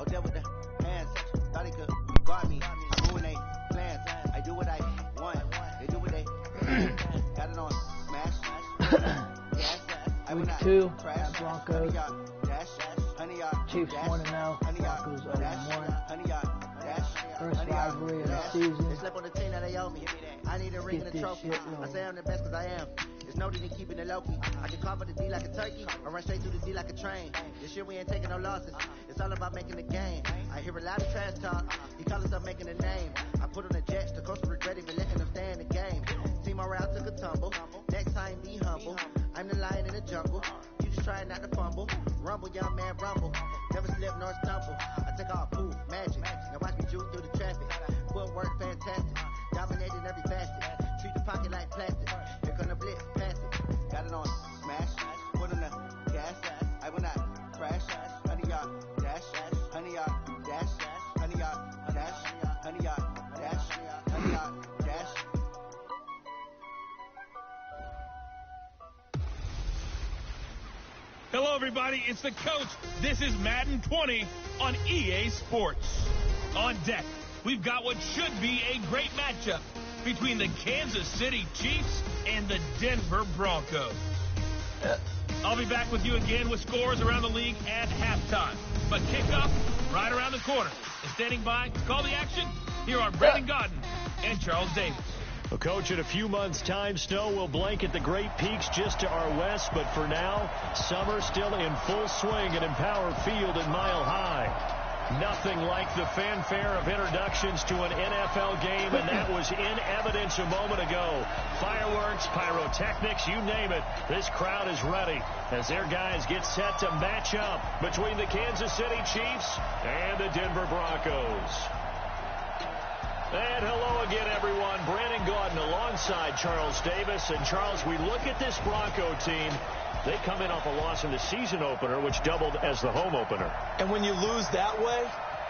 out there with the hands. Thought they could guard me. Doing they plans. I do what I want. They do what they got it on smash. Gas. I will Week not 2 crash. at Broncos. Dash. Honey, Chiefs 1-0. Broncos 0-1. Honey, dash. First rivalry of the season. They slip on the team that they owe me. I need a ring and a trophy. I say I'm the best because I am. It's no need in keeping it low-key. I can cover the D like a turkey or run straight through the D like a train. This year we ain't taking no losses. It's all about making the game. I hear a lot of trash talk. He call himself making a name. I put on the Jets. The coach will regret even letting them stay in the game. Team morale took a tumble. Next time be humble. I'm the lion in the jungle. You just trying not to fumble. Rumble, young man, rumble. Never slip nor stumble. I take all poof, magic. Now watch me juke through the traffic. Footwork fantastic. Dominating every facet. Treat the pocket like plastic. Here come the blitz, pass it. Got it on smash. Put on the gas. I will not crash. Honey, y'all dash. Honey, y'all dash. Honey, y'all dash. Honey, y'all dash. Honey, y'all dash. Hello, everybody. It's the coach. This is Madden 20 on EA Sports. On deck, we've got what should be a great matchup between the Kansas City Chiefs and the Denver Broncos. I'll be back with you again with scores around the league at halftime. But kickoff right around the corner. And standing by to call the action, here are Brandon Godden and Charles Davis. Well, Coach, in a few months' time, snow will blanket the Great Peaks just to our west. But for now, summer still in full swing at Empower Field in Mile High. Nothing like the fanfare of introductions to an NFL game, and that was in evidence a moment ago. Fireworks, pyrotechnics, you name it. This crowd is ready as their guys get set to match up between the Kansas City Chiefs and the Denver Broncos. And hello again, everyone. Brandon Gaudin alongside Charles Davis. And, Charles, we look at this Bronco team. They come in off a loss in the season opener, which doubled as the home opener. And when you lose that way,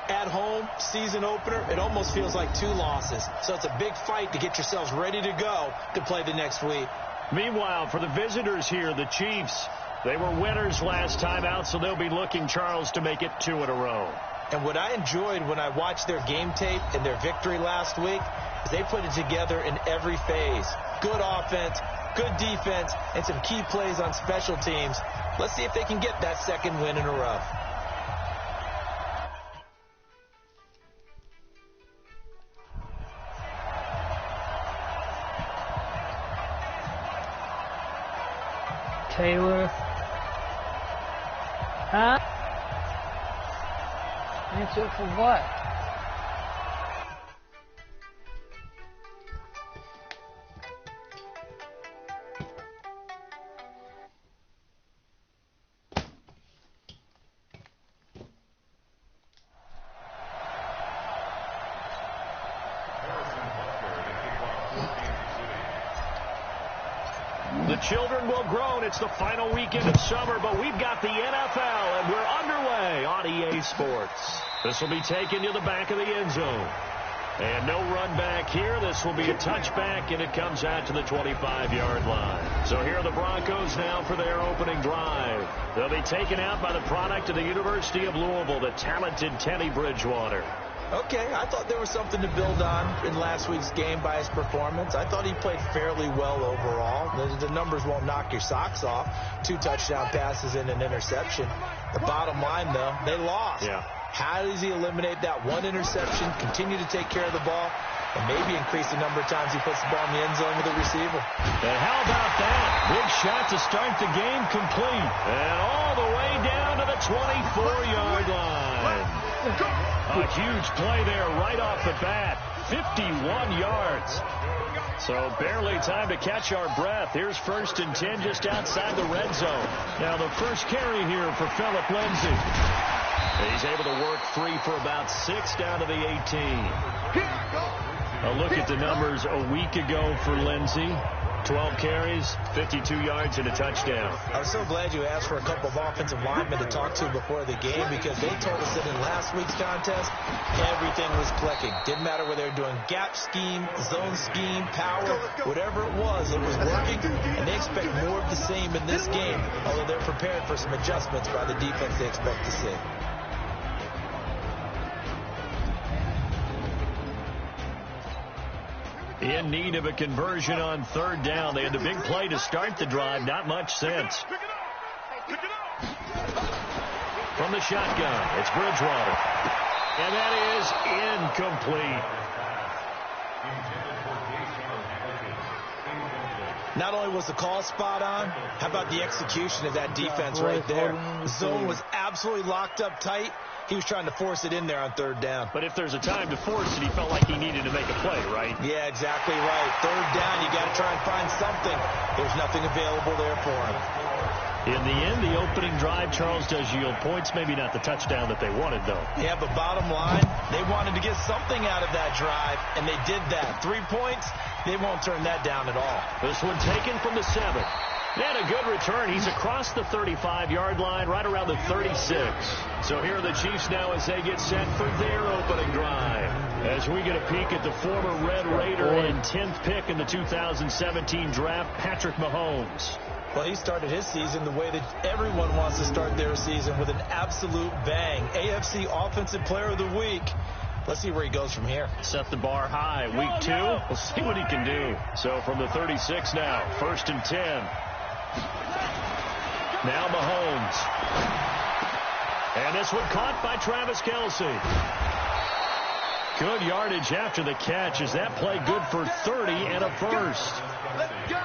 at home, season opener, it almost feels like 2 losses. So it's a big fight to get yourselves ready to go to play the next week. Meanwhile, for the visitors here, the Chiefs, they were winners last time out, so they'll be looking, Charles, to make it 2 in a row. And what I enjoyed when I watched their game tape and their victory last week is they put it together in every phase. Good offense, good defense, and some key plays on special teams. Let's see if they can get that second win in a row. Taylor. Huh? Answer for what? The children will groan. It's the final weekend of summer, but we've got the NFL, and we're underway on EA Sports. This will be taken to the back of the end zone. And no run back here. This will be a touchback, and it comes out to the 25-yard line. So here are the Broncos now for their opening drive. They'll be taken out by the product of the University of Louisville, the talented Teddy Bridgewater. Okay, I thought there was something to build on in last week's game by his performance. I thought he played fairly well overall. The numbers won't knock your socks off. 2 touchdown passes and an interception. The bottom line, though, they lost. Yeah. How does he eliminate that 1 interception, continue to take care of the ball, and maybe increase the number of times he puts the ball in the end zone with a receiver? And how about that? Big shot to start the game, complete. And all the way down to the 24-yard line. A huge play there right off the bat. 51 yards. So barely time to catch our breath. Here's 1st and 10 just outside the red zone. Now the first carry here for Phillip Lindsay. He's able to work free for about 6 down to the 18. A look at the numbers a week ago for Lindsay. 12 carries, 52 yards, and a touchdown. I was so glad you asked for a couple of offensive linemen to talk to before the game, because they told us that in last week's contest, everything was clicking. Didn't matter whether they were doing gap scheme, zone scheme, power, whatever it was working, and they expect more of the same in this game, although they're prepared for some adjustments by the defense they expect to see. In need of a conversion on third down. They had the big play to start the drive. Not much sense. From the shotgun, it's Bridgewater. And that is incomplete. Not only was the call spot on, how about the execution of that defense right there? The zone was absolutely locked up tight. He was trying to force it in there on third down. But if there's a time to force it, he felt like he needed to make a play, right? Yeah, exactly right. Third down, you got to try and find something. There's nothing available there for him. In the end, the opening drive, Charles, does yield points. Maybe not the touchdown that they wanted, though. Yeah, but bottom line, they wanted to get something out of that drive, and they did that. 3 points, they won't turn that down at all. This one taken from the 7. And a good return. He's across the 35-yard line, right around the 36. So here are the Chiefs now as they get set for their opening drive. As we get a peek at the former Red Raider and 10th pick in the 2017 draft, Patrick Mahomes. Well, he started his season the way that everyone wants to start their season, with an absolute bang. AFC Offensive Player of the Week. Let's see where he goes from here. Set the bar high. Week 2, we'll see what he can do. So from the 36 now, 1st and 10. Now Mahomes. And this one caught by Travis Kelce. Good yardage after the catch. Is that play good for 30 and a first? Let's go.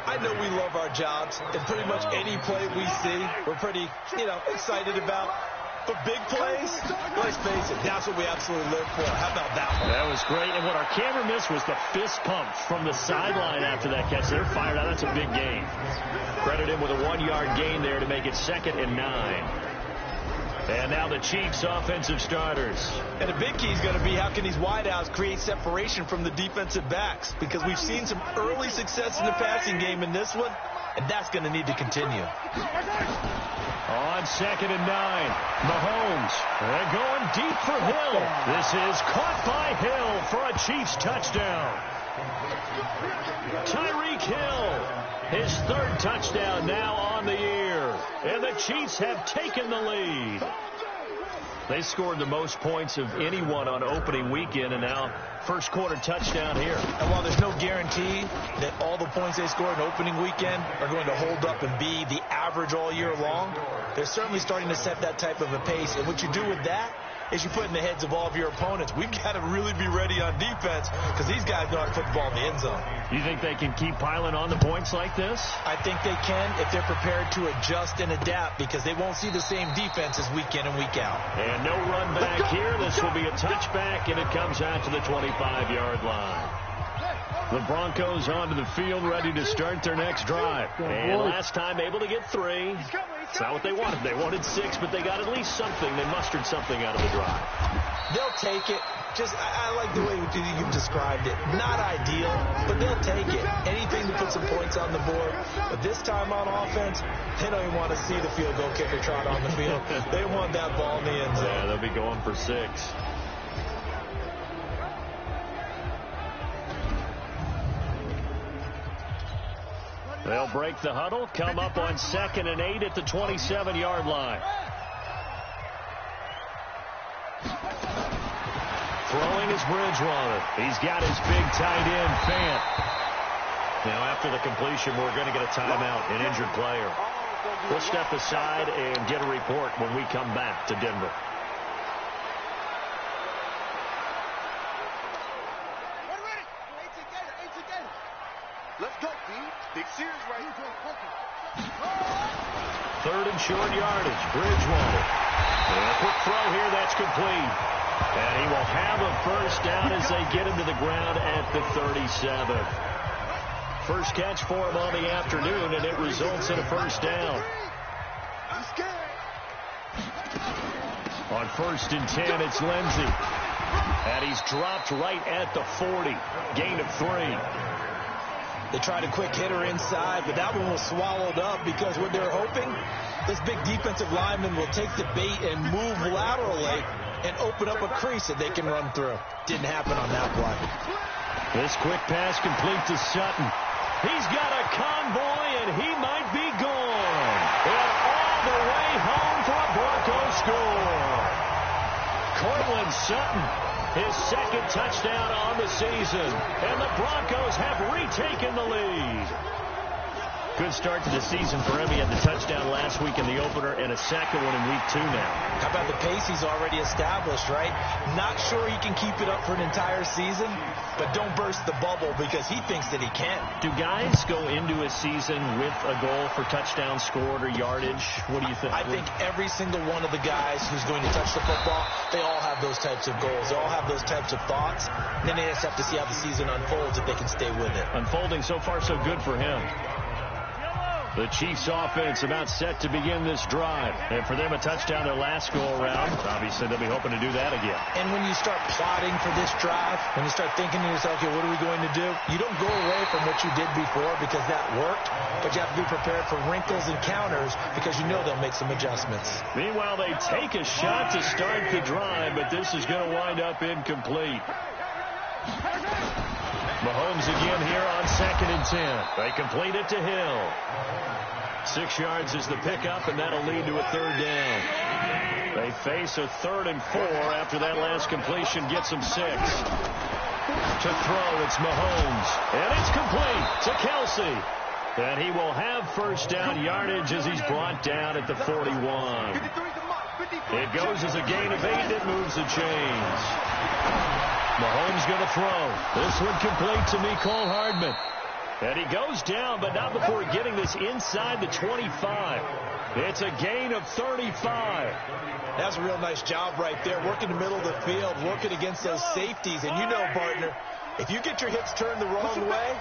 I know we love our jobs, and pretty much any play we see, we're pretty, excited about. But big plays, let's face it, that's what we absolutely live for. How about that one? That was great. And what our camera missed was the fist pump from the sideline after that catch. They're fired out. That's a big gain. Credit him with a 1-yard gain there to make it 2nd and 9. And now the Chiefs offensive starters. And the big key is going to be, how can these wideouts create separation from the defensive backs? Because we've seen some early success in the passing game in this one, and that's going to need to continue. On 2nd and 9, Mahomes. They're going deep for Hill. This is caught by Hill for a Chiefs touchdown. Tyreek Hill, his 3rd touchdown now on the year. And the Chiefs have taken the lead. They scored the most points of anyone on opening weekend, and now first quarter touchdown here. And while there's no guarantee that all the points they scored in opening weekend are going to hold up and be the average all year long, they're certainly starting to set that type of a pace. And what you do with that is you put in the heads of all of your opponents, we've got to really be ready on defense, because these guys know how to put the ball in the end zone. You think they can keep piling on the points like this? I think they can if they're prepared to adjust and adapt, because they won't see the same defenses week in and week out. And no run back here. This will be a touchback, and it comes out to the 25-yard line. The Broncos onto the field, ready to start their next drive. And last time able to get 3. It's not what they wanted. They wanted 6, but they got at least something. They mustered something out of the drive. They'll take it. I like the way you've described it. Not ideal, but they'll take it. Anything to put some points on the board. But this time on offense, they don't even want to see the field goal kicker trot on the field. They want that ball in the end zone. Yeah, they'll be going for 6. They'll break the huddle, come up on 2nd and 8 at the 27-yard line. Throwing is Bridgewater. He's got his big tight end, Fant. Now, after the completion, we're going to get a timeout, an injured player. We'll step aside and get a report when we come back to Denver. Let's go, B. Big series right here. 3rd and short yardage. Bridgewater. And a quick throw here. That's complete. And he will have a first down as they get him to the ground at the 37. First catch for him on the afternoon, and it results in a first down. On 1st and 10, it's Lindsey. And he's dropped right at the 40. Gain of 3. They tried a quick hitter inside, but that one was swallowed up, because what they're hoping, this big defensive lineman will take the bait and move laterally and open up a crease that they can run through. Didn't happen on that play. This quick pass complete to Sutton. He's got a convoy, and he might be gone. And all the way home for a Broncos score. Cortland Sutton his second touchdown on the season. And the Broncos have retaken the lead. Good start to the season for him. He had the touchdown last week in the opener and a second one in week 2 now. How about the pace he's already established, right? Not sure he can keep it up for an entire season, but don't burst the bubble because he thinks that he can. Do guys go into a season with a goal for touchdown scored or yardage? What do you think? I think every single one of the guys who's going to touch the football, they all have those types of goals. They all have those types of thoughts. And then they just have to see how the season unfolds if they can stay with it. Unfolding so far so good for him. The Chiefs offense about set to begin this drive. And for them, a touchdown their last go-around. Obviously, they'll be hoping to do that again. And when you start plotting for this drive, when you start thinking to yourself, okay, what are we going to do? You don't go away from what you did before because that worked, but you have to be prepared for wrinkles and counters because you know they'll make some adjustments. Meanwhile, they take a shot to start the drive, but this is going to wind up incomplete. Mahomes again here on 2nd and 10. They complete it to Hill. 6 yards is the pickup, and that'll lead to a 3rd down. They face a 3rd and 4 after that last completion gets them 6. To throw, it's Mahomes. And it's complete to Kelsey. And he will have first down yardage as he's brought down at the 41. It goes as a gain of 8, and it moves the chains. Mahomes going to throw. This one complete to Mecole Hardman. And he goes down, but not before getting this inside the 25. It's a gain of 35. That's a real nice job right there. Working the middle of the field, working against those safeties. And you know, partner, if you get your hips turned the wrong way,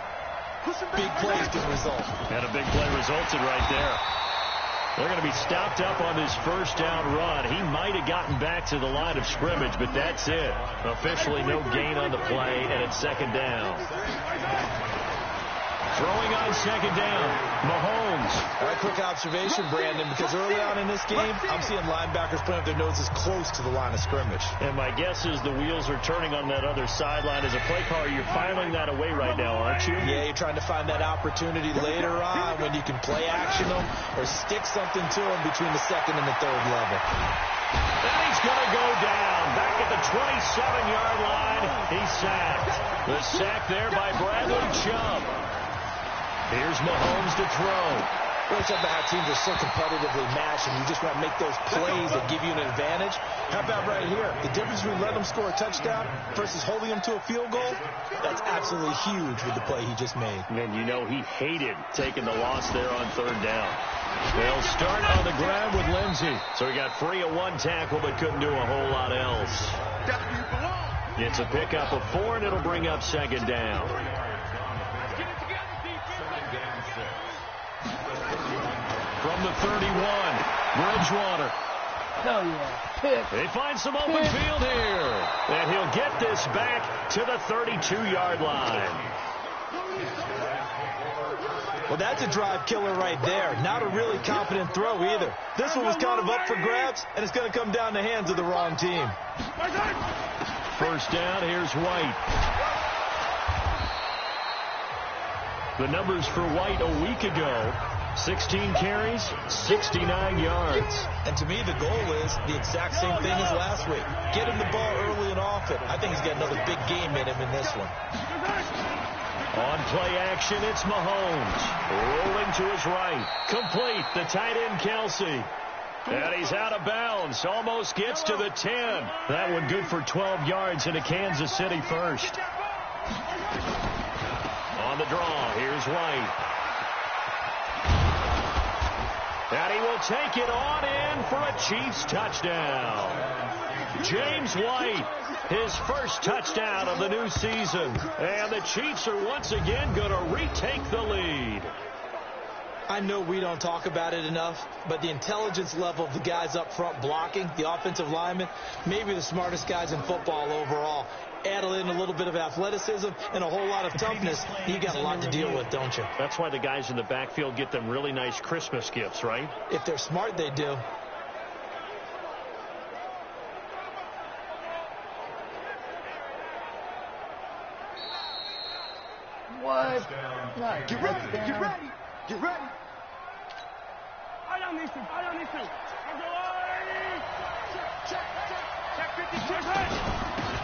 big plays can result. And a big play resulted right there. They're going to be stopped up on this first down run. He might have gotten back to the line of scrimmage, but that's it. Officially no gain on the play, and it's 2nd down. Throwing on 2nd down, Mahomes. All right, quick observation, Brandon, because early on in this game, I'm seeing linebackers putting up their noses close to the line of scrimmage. And my guess is the wheels are turning on that other sideline. As a play caller, you're filing that away right now, aren't you? Yeah, you're trying to find that opportunity later on when you can play action them or stick something to them between the 2nd and the 3rd level. And he's going to go down. Back at the 27-yard line, he's sacked. The sack there by Bradley Chubb. Here's Mahomes to throw. Really talking about how teams are so competitively matched and you just want to make those plays that give you an advantage. How about right here? The difference between letting them score a touchdown versus holding them to a field goal, that's absolutely huge with the play he just made. And you know he hated taking the loss there on 3rd down. They'll start on the ground with Lindsey. So he got free of 1 tackle but couldn't do a whole lot else. It's a pickup of 4 and it'll bring up 2nd down. From the 31, Bridgewater. Hell yeah. Pick. They find some open field here. And he'll get this back to the 32-yard line. Well, that's a drive killer right there. Not a really confident throw either. This one was kind of up for grabs, and it's going to come down the hands of the wrong team. First down, here's White. The numbers for White a week ago. 16 carries, 69 yards. And to me, the goal is the exact same thing as last week. Get him the ball early and often. I think he's got another big game in him in this one. On play action, it's Mahomes. Rolling to his right. Complete, the tight end Kelsey. And he's out of bounds. Almost gets to the 10. That one good for 12 yards into Kansas City first. On the draw, here's White. And he will take it on in for a Chiefs touchdown. James White, his first touchdown of the new season. And the Chiefs are once again going to retake the lead. I know we don't talk about it enough, but the intelligence level of the guys up front blocking, the offensive linemen, maybe the smartest guys in football overall. Add in a little bit of athleticism and a whole lot of toughness, you got a lot to deal with, don't you? That's why the guys in the backfield get them really nice Christmas gifts, right? If they're smart, they do. What? Get ready, get ready, get ready. Check 50, check.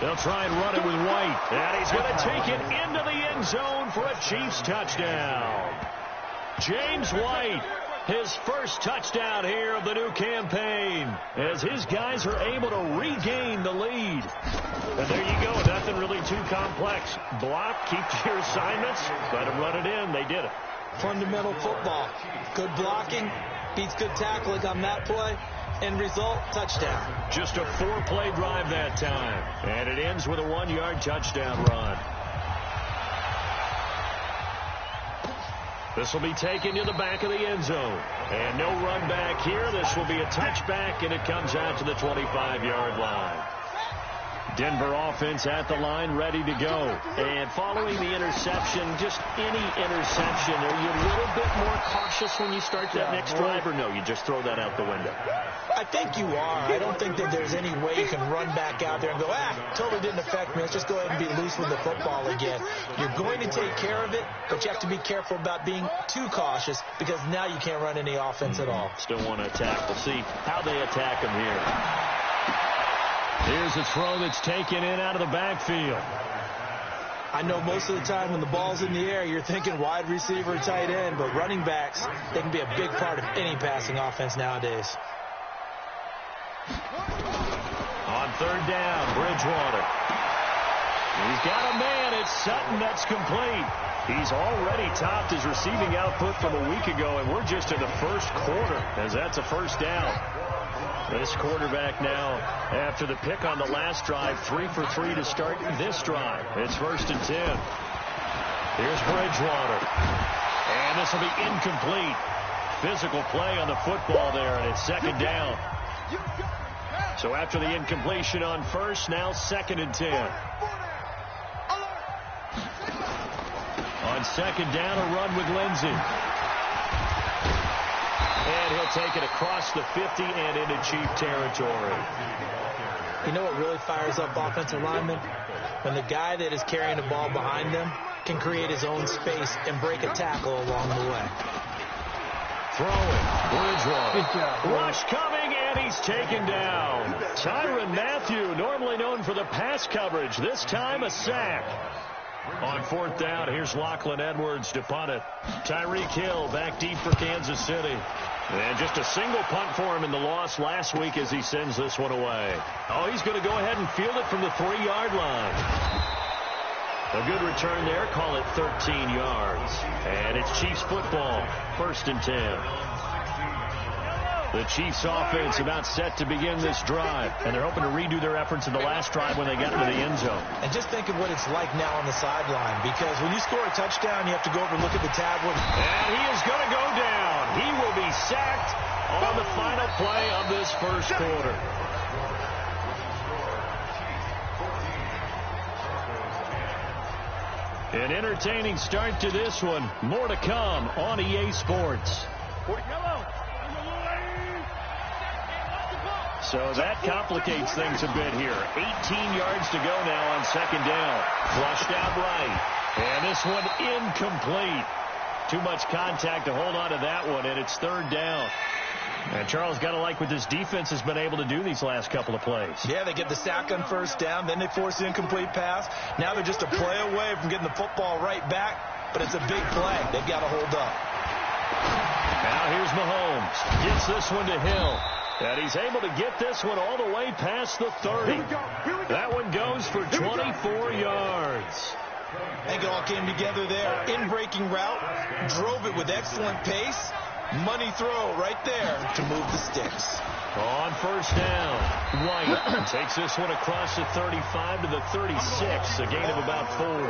They'll try and run it with White. And he's going to take it into the end zone for a Chiefs touchdown. James White, his first touchdown here of the new campaign, as his guys are able to regain the lead. And there you go. Nothing really too complex. Block, keep to your assignments, let them run it in. They did it. Fundamental football. Good blocking beats good tackling on that play. End result, touchdown. Just a 4-play drive that time. And it ends with a 1-yard touchdown run. This will be taken to the back of the end zone. And no run back here. This will be a touchback, and it comes out to the 25-yard line. Denver offense at the line, ready to go. And following the interception, just any interception, are you a little bit more cautious when you start that next drive, or no, you just throw that out the window? I think you are. I don't think that there's any way you can run back out there and go, totally didn't affect me. Let's just go ahead and be loose with the football again. You're going to take care of it, but you have to be careful about being too cautious because now you can't run any offense at all. Still want to attack. We'll see how they attack them here. Here's a throw that's taken in out of the backfield. I know most of the time when the ball's in the air, you're thinking wide receiver, tight end, but running backs, they can be a big part of any passing offense nowadays. On third down, Bridgewater. He's got a man. It's Sutton. That's complete. He's already topped his receiving output from a week ago, and we're just in the first quarter, as that's a first down. This quarterback now, after the pick on the last drive, 3 for 3 to start this drive. It's 1st and 10. Here's Bridgewater. And this will be incomplete. Physical play on the football there, and it's 2nd down. So after the incompletion on first, now 2nd and 10. On 2nd down, a run with Lindsey. And he'll take it across the 50 and into Chief territory. You know what really fires up offensive linemen? When the guy that is carrying the ball behind them can create his own space and break a tackle along the way. Throwing. Bridgewater. Rush coming, and he's taken down. Tyrann Mathieu, normally known for the pass coverage. This time a sack. On 4th down, here's Lachlan Edwards to punt it. Tyreek Hill back deep for Kansas City. And just a single punt for him in the loss last week as he sends this one away. Oh, he's going to go ahead and field it from the 3-yard line. A good return there. Call it 13 yards. And it's Chiefs football. 1st and 10. The Chiefs offense about set to begin this drive, and they're hoping to redo their efforts in the last drive when they got into the end zone. And just think of what it's like now on the sideline, because when you score a touchdown, you have to go over and look at the tablet. And he is going to go down. He will be sacked on the final play of this first quarter. An entertaining start to this one. More to come on EA Sports. So that complicates things a bit here. 18 yards to go now on 2nd down. Flushed out right. And this one incomplete. Too much contact to hold on to that one, and it's 3rd down. And Charles, got to like what this defense has been able to do these last couple of plays. Yeah, they get the sack on 1st down, then they force the incomplete pass. Now they're just a play away from getting the football right back, but it's a big play. They've got to hold up. Now here's Mahomes. Gets this one to Hill. And he's able to get this one all the way past the 30. That one goes for 24 yards. I think it all came together there. In-breaking route, drove it with excellent pace. Money throw right there to move the sticks. On 1st down, White takes this one across the 35 to the 36, a gain of about 4.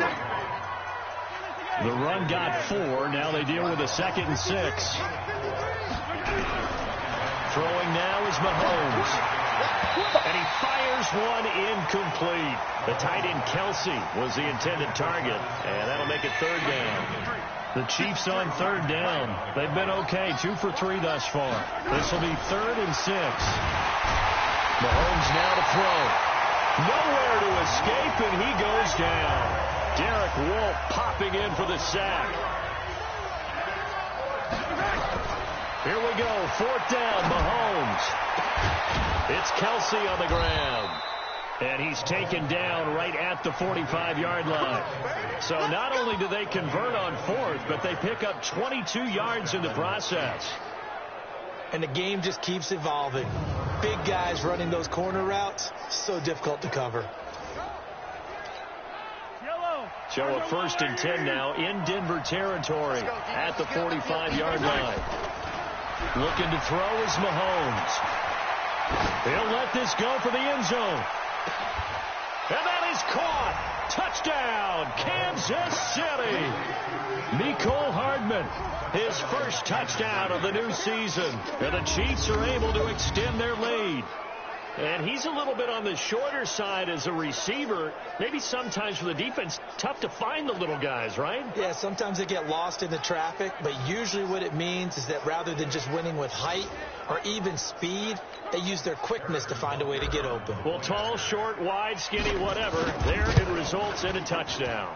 The run got 4. Now they deal with a 2nd and 6. Throwing now is Mahomes. And he fires one incomplete. The tight end Kelsey was the intended target. And that'll make it 3rd down. The Chiefs on 3rd down. They've been okay. 2 for 3 thus far. This will be 3rd and 6. Mahomes now to throw. Nowhere to escape, and he goes down. Derek Wolfe popping in for the sack. Here we go, 4th down, Mahomes. It's Kelsey on the ground. And he's taken down right at the 45-yard line. So not only do they convert on fourth, but they pick up 22 yards in the process. And the game just keeps evolving. Big guys running those corner routes, so difficult to cover. So a 1st and 10 now in Denver territory at the 45-yard line. Looking to throw is Mahomes. He'll let this go for the end zone. And that is caught. Touchdown, Kansas City. Mecole Hardman, his first touchdown of the new season. And the Chiefs are able to extend their lead. And he's a little bit on the shorter side as a receiver. Maybe sometimes for the defense, tough to find the little guys, right? Yeah, sometimes they get lost in the traffic, but usually what it means is that rather than just winning with height or even speed, they use their quickness to find a way to get open. Well, tall, short, wide, skinny, whatever, there it results in a touchdown.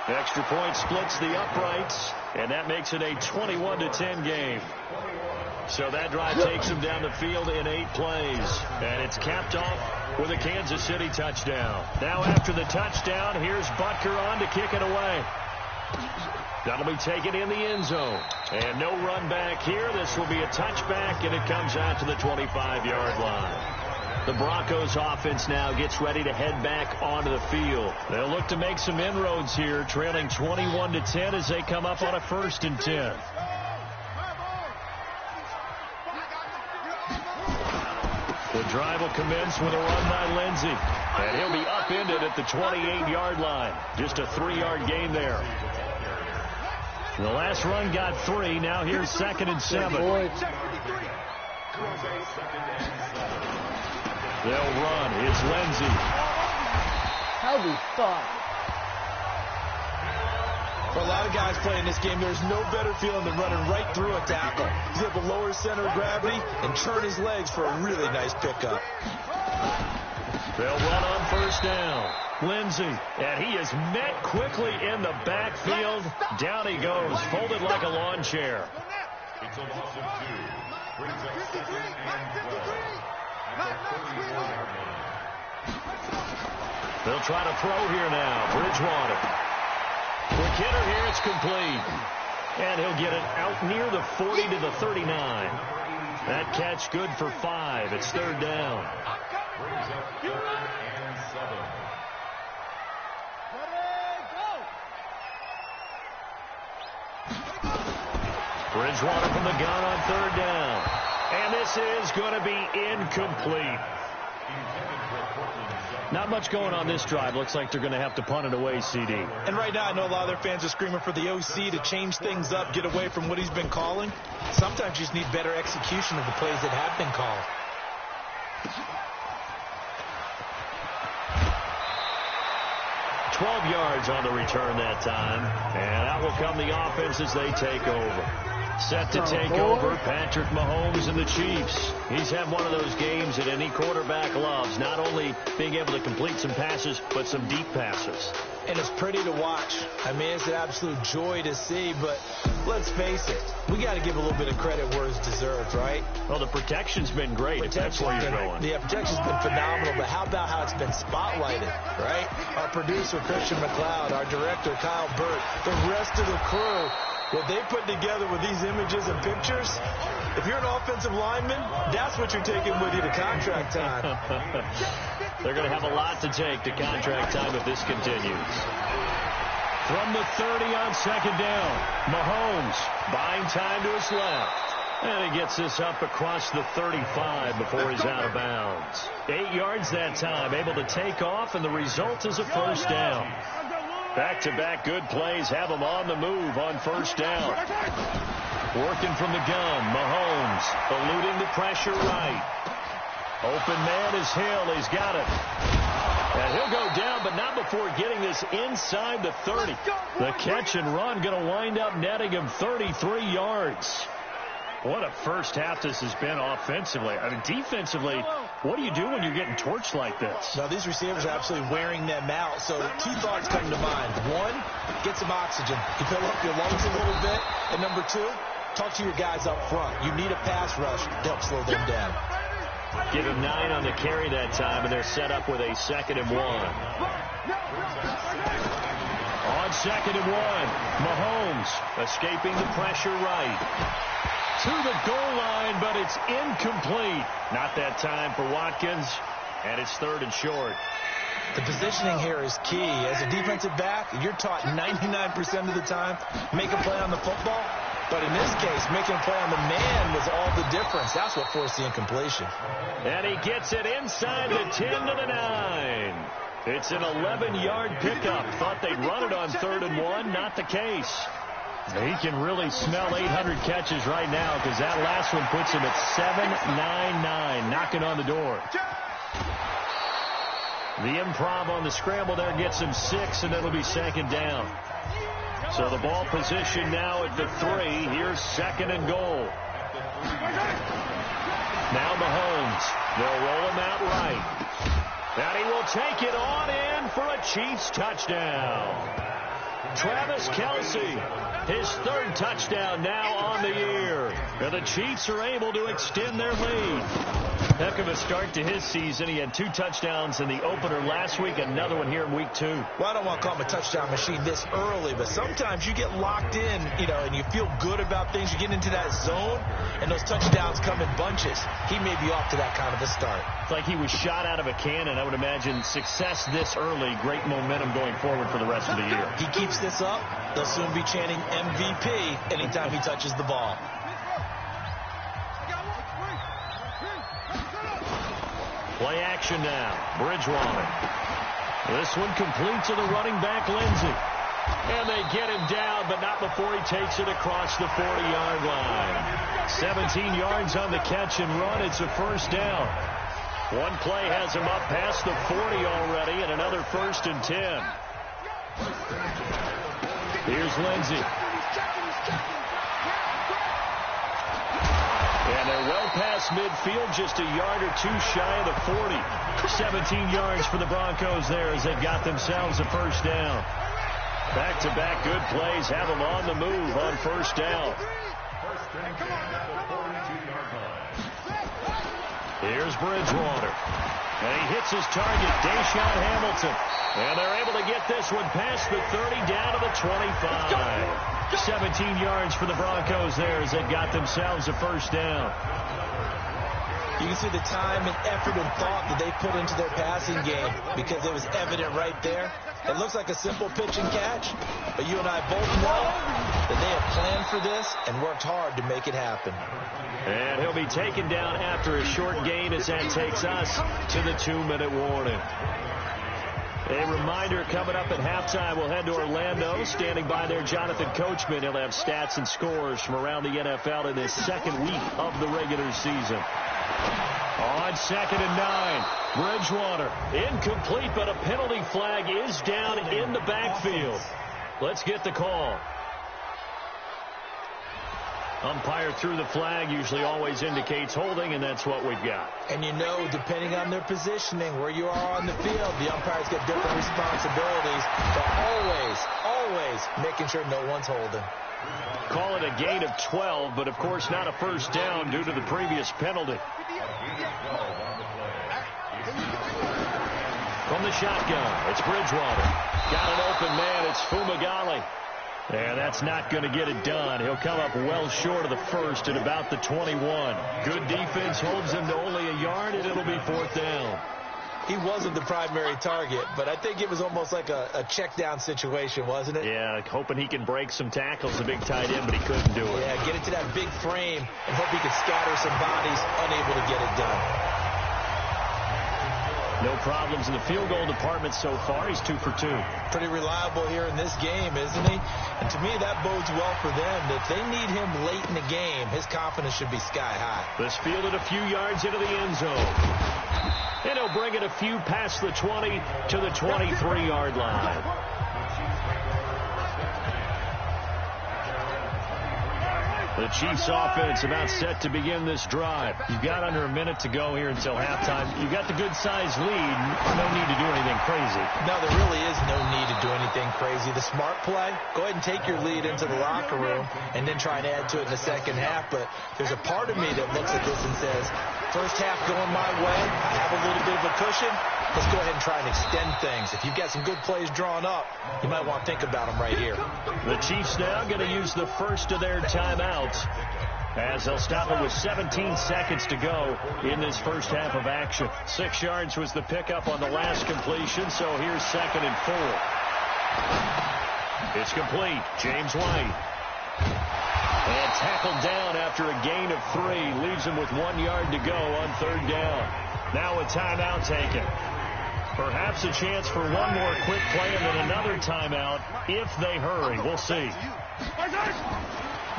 The extra point splits the uprights, and that makes it a 21-10 game. So that drive takes them down the field in 8 plays. And it's capped off with a Kansas City touchdown. Now after the touchdown, here's Butker on to kick it away. That'll be taken in the end zone. And no run back here. This will be a touchback, and it comes out to the 25-yard line. The Broncos offense now gets ready to head back onto the field. They'll look to make some inroads here, trailing 21-10 as they come up on a 1st and 10. The drive will commence with a run by Lindsey. And he'll be upended at the 28-yard line. Just a 3-yard gain there. The last run got 3. Now here's 2nd and 7. They'll run. It's Lindsey. How do fuck? For a lot of guys playing this game, there's no better feeling than running right through a tackle. He's able to lower his center of gravity and turn his legs for a really nice pickup. They'll run on 1st down. Lindsey, and he is met quickly in the backfield. Down he goes, folded like a lawn chair. It's a loss of 2. Brings up 2nd and 12. At the 34-yard line. They'll try to throw here now. Bridgewater. Quick hitter here, it's complete. And he'll get it out near the 40 to the 39. That catch good for 5. It's 3rd down. Brings up 3rd and 7. Bridgewater from the gun on 3rd down. And this is going to be incomplete. Not much going on this drive. Looks like they're going to have to punt it away, CD. And right now, I know a lot of their fans are screaming for the OC to change things up, get away from what he's been calling. Sometimes you just need better execution of the plays that have been called. $12 yards on the return that time. And out will come the offense as they take over. Set to take over, Patrick Mahomes and the Chiefs. He's had one of those games that any quarterback loves, not only being able to complete some passes, but some deep passes. And it's pretty to watch. I mean, it's an absolute joy to see, but let's face it, we got to give a little bit of credit where it's deserved, right? Well, the protection's been great, if that's where you're going. Yeah, protection's been phenomenal, but how about how it's been spotlighted, right? Our producer, Christian McLeod, our director, Kyle Burt, the rest of the crew, what they put together with these images and pictures, if you're an offensive lineman, that's what you're taking with you to contract time. They're going to have a lot to take to contract time if this continues. From the 30 on 2nd down, Mahomes buying time to his left. And he gets this up across the 35 before he's out of bounds. 8 yards that time, able to take off, and the result is a 1st down. Back-to-back good plays have him on the move on 1st down. Working from the gun, Mahomes eluding the pressure right. Open man is Hill. He's got it. And he'll go down, but not before getting this inside the 30. The catch and run going to wind up netting him 33 yards. What a first half this has been offensively. I mean, defensively, what do you do when you're getting torched like this? Now, these receivers are absolutely wearing them out. So 2 thoughts come to mind. 1, get some oxygen. You fill up your lungs a little bit. And number 2, talk to your guys up front. You need a pass rush to help slow them down. Give him 9 on the carry that time, and they're set up with a 2nd and 1. On 2nd and 1, Mahomes escaping the pressure right. To the goal line, but it's incomplete. Not that time for Watkins, and it's 3rd and short. The positioning here is key. As a defensive back, you're taught 99% of the time, make a play on the football. But in this case, making a play on the man was all the difference. That's what forced the incompletion. And he gets it inside the 10 to the 9. It's an 11-yard pickup. Thought they'd run it on 3rd and 1. Not the case. He can really smell 800 catches right now because that last one puts him at 799, knocking on the door. The improv on the scramble there gets him 6, and it'll be 2nd down. So the ball position now at the 3. Here's 2nd and goal. Now Mahomes. They'll roll him out right. And he will take it on in for a Chiefs touchdown. Travis Kelce, his 3rd touchdown now on the year. And the Chiefs are able to extend their lead. Heck of a start to his season. He had 2 touchdowns in the opener last week, another one here in week 2. Well, I don't want to call him a touchdown machine this early, but sometimes you get locked in, and you feel good about things. You get into that zone, and those touchdowns come in bunches. He may be off to that kind of a start. It's like he was shot out of a cannon. I would imagine success this early, great momentum going forward for the rest of the year. He keeps this up, they'll soon be chanting MVP anytime he touches the ball. Play action now. Bridgewater. This one complete to the running back, Lindsey. And they get him down, but not before he takes it across the 40-yard line. 17 yards on the catch and run. It's a 1st down. One play has him up past the 40 already, and another 1st and 10. Here's Lindsey. And they're well past midfield, just a yard or 2 shy of the 40. 17 yards for the Broncos there as they've got themselves a 1st down. Back-to-back good plays have them on the move on 1st down. Here's Bridgewater. And he hits his target, Deshaun Hamilton. And they're able to get this one past the 30 down to the 25. 17 yards for the Broncos there as they've got themselves a 1st down. You can see the time and effort and thought that they put into their passing game because it was evident right there. It looks like a simple pitch and catch, but you and I both know that they have planned for this and worked hard to make it happen. And he'll be taken down after a short gain as that takes us to the 2-minute warning. A reminder coming up at halftime, we'll head to Orlando. Standing by there, Jonathan Coachman. He'll have stats and scores from around the NFL in his 2nd week of the regular season. On 2nd and 9, Bridgewater. Incomplete, but a penalty flag is down in the backfield. Let's get the call. Umpire threw the flag, usually always indicates holding, and that's what we've got. And depending on their positioning, where you are on the field, the umpires get different responsibilities, but always making sure no one's holding. Call it a gain of 12, but of course not a 1st down due to the previous penalty. From the shotgun, it's Bridgewater. Got an open man, it's Fumagalli. And that's not going to get it done. He'll come up well short of the 1st at about the 21. Good defense holds him to only a yard, and it'll be 4th down. He wasn't the primary target, but I think it was almost like a check down situation, wasn't it? Yeah, hoping he can break some tackles, a big tight end, but he couldn't do it. Yeah, get it to that big frame and hope he could scatter some bodies, unable to get it done. No problems in the field goal department so far. He's 2 for 2. Pretty reliable here in this game, isn't he? And to me, that bodes well for them. If they need him late in the game, his confidence should be sky high. This fielded a few yards into the end zone. And he'll bring it a few past the 20 to the 23-yard line. The Chiefs offense about set to begin this drive. You've got under a minute to go here until halftime. You've got the good-sized lead. No need to do anything crazy. No, there really is no need to do anything crazy. The smart play, go ahead and take your lead into the locker room and then try and add to it in the second half. But there's a part of me that looks at this and says, First half going my way. I have a little bit of a cushion. Let's go ahead and try and extend things. If you've got some good plays drawn up, you might want to think about them right here. The Chiefs now going to use the first of their timeouts, as they'll stop it with 17 seconds to go in this first half of action. 6 yards was the pickup on the last completion, so here's 2nd and 4. It's complete. James White. And tackled down after a gain of 3. Leaves him with 1 yard to go on 3rd down. Now a timeout taken. Perhaps a chance for one more quick play and then another timeout if they hurry. We'll see.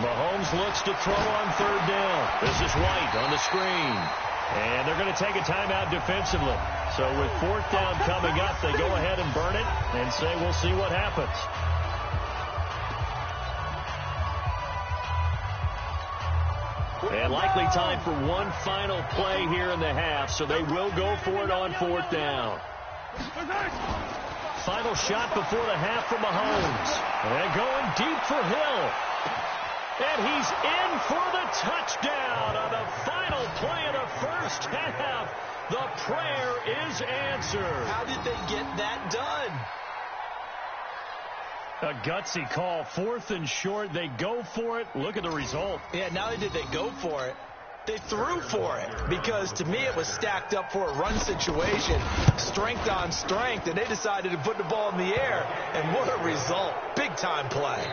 Mahomes looks to throw on 3rd down. This is White on the screen. And they're going to take a timeout defensively. So with 4th down coming up, they go ahead and burn it and say we'll see what happens. And likely time for one final play here in the half, so they will go for it on 4th down. Final shot before the half for Mahomes. And going deep for Hill. And he's in for the touchdown on the final play of the first half. The prayer is answered. How did they get that done? A gutsy call. 4th and short. They go for it. Look at the result. Yeah, not only did they go for it, they threw for it. Because to me it was stacked up for a run situation. Strength on strength. And they decided to put the ball in the air. And what a result. Big time play.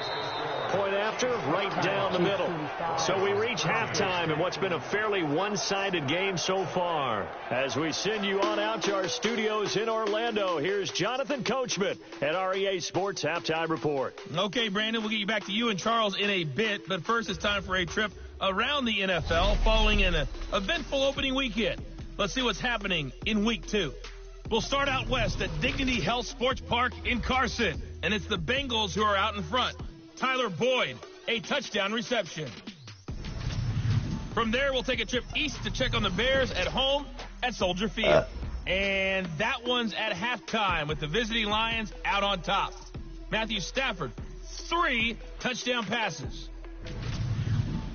Point after, right down the middle. So we reach halftime in what's been a fairly one-sided game so far. As we send you on out to our studios in Orlando, here's Jonathan Coachman at our EA Sports Halftime Report. Okay, Brandon, we'll get you back to you and Charles in a bit. But first, it's time for a trip around the NFL following an eventful opening weekend. Let's see what's happening in Week 2. We'll start out west at Dignity Health Sports Park in Carson. And it's the Bengals who are out in front. Tyler Boyd, a touchdown reception. From there, we'll take a trip east to check on the Bears at home at Soldier Field. And that one's at halftime with the visiting Lions out on top. Matthew Stafford, 3 touchdown passes.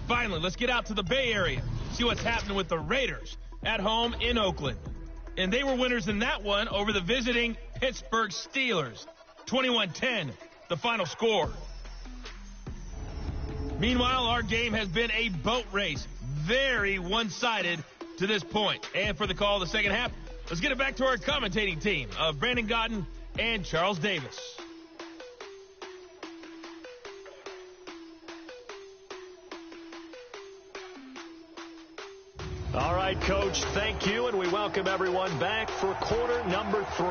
Finally, let's get out to the Bay Area, see what's happening with the Raiders at home in Oakland. And they were winners in that one over the visiting Pittsburgh Steelers. 21-10, the final score. Meanwhile, our game has been a boat race. Very one-sided to this point. And for the call of the second half, let's get it back to our commentating team of Brandon Godden and Charles Davis. All right, Coach, thank you, and we welcome everyone back for quarter number 3.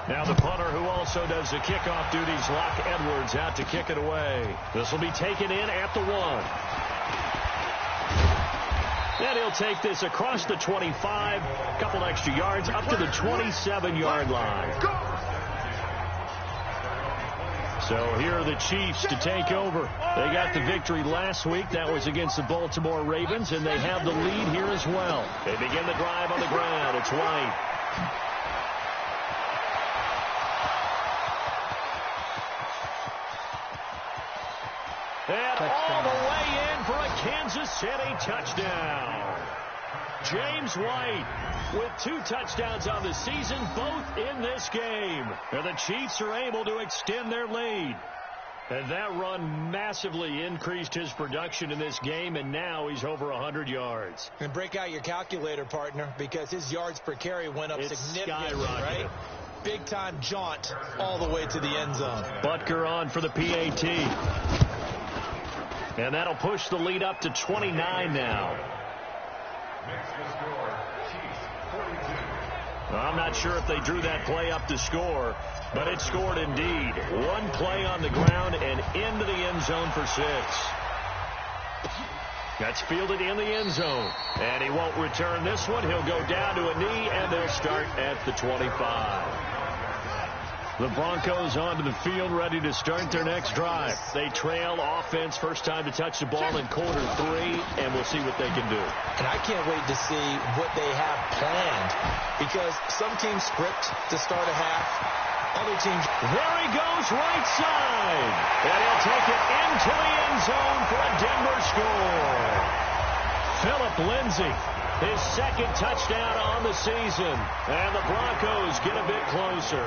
Now the punter, who also does the kickoff duties, Locke Edwards, out to kick it away. This will be taken in at the 1. And he'll take this across the 25, a couple extra yards, up to the 27-yard line. So here are the Chiefs to take over. They got the victory last week. That was against the Baltimore Ravens, and they have the lead here as well. They begin the drive on the ground. It's White. And all the way in for a Kansas City touchdown. James White with 2 touchdowns on the season, both in this game. And the Chiefs are able to extend their lead. And that run massively increased his production in this game, and now he's over 100 yards. And break out your calculator, partner, because his yards per carry went up significantly, right? Big-time jaunt all the way to the end zone. Butker on for the PAT. And that'll push the lead up to 29 now. I'm not sure if they drew that play up to score, but it scored indeed. 1 play on the ground and into the end zone for 6. That's fielded in the end zone. And he won't return this one. He'll go down to a knee, and they'll start at the 25. The Broncos onto the field, ready to start their next drive. They trail offense, first time to touch the ball in quarter 3, and we'll see what they can do. And I can't wait to see what they have planned, because some teams script to start a half. Other teams. There he goes, right side. And he'll take it into the end zone for a Denver score. Phillip Lindsay His second touchdown on the season. And the Broncos get a bit closer.